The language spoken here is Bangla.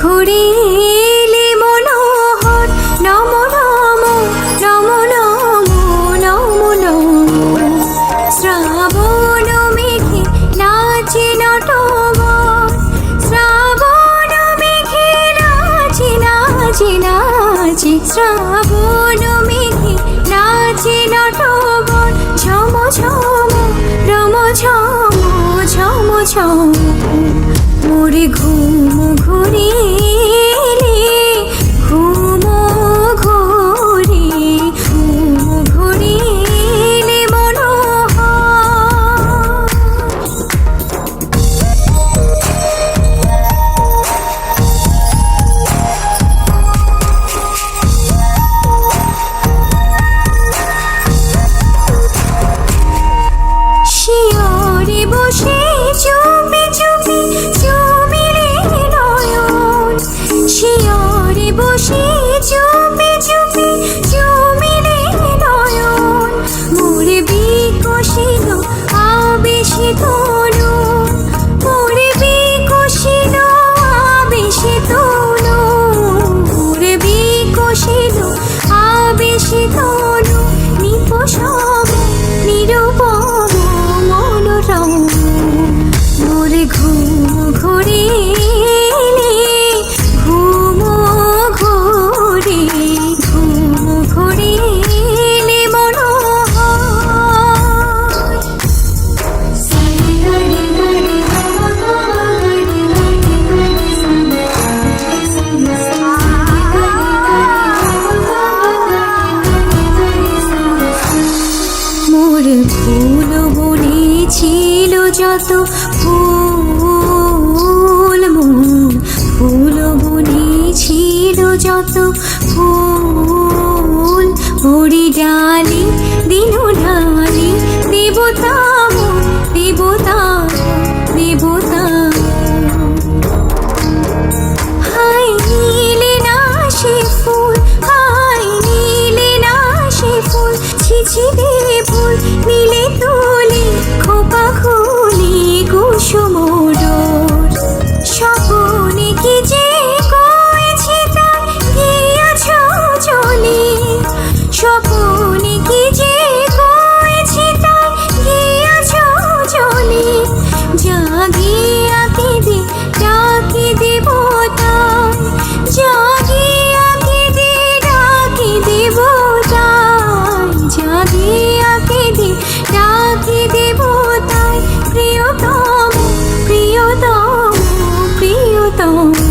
ঘুরিলে মনোহর নম নম নম নম নম নম শ্রাবণ মেঘে নাচে নটবর শ্রাবণ মেঘে নাচে নাচে নাচে শ্রাবণ মেঘে নাচে নটবর ঝম ঝম রম ঝম ঝম ঝম মোরে ঘুম ঘুরিলে ঘুম ঘুরি ঘুম ঘুরিলে মনোহর শিয়রে বসে চুপি চুপি চুমিরে নয়ন শিয়রে বসে চুপি চুপি চুমিরে নয়ন মোরে বিকশিত আবেশিত তনু মোরে বিকশিত আবেশিত তনু মোরে বিকশিত আবেশিত তনু নিপসব নিরূপম মনোরম মোরে ঘুম ঘুরিলে ঘুম ঘুরি ঘুম ঘুরিলে মনোহর মোর ফুল বনে ছিল যত ফুল মোর ফুল বনে ছিল যত ফুল ভরি ডালি দিনু ঢালি দেবতা দেবতা দেবতা হাই নীলে না সে ফুল হাই নীলে না সে ফুল ছিছি দে ফুল নীলে তুলি খোপা খুলি কুসুম ডোর স্বপনে কি যে কয়েছি তাই গিয়েছ চলে স্বপনে কি যে কয়েছি তাই গিয়েছ চলে জাগিয়া কেঁদে ডাকি দেবতায় জাগিয়া কেঁদে ডাকি দেবতায় জাগিয়া কেঁদে ডাকি দেবতায় প্রিয়তম প্রিয়তম প্রিয়তম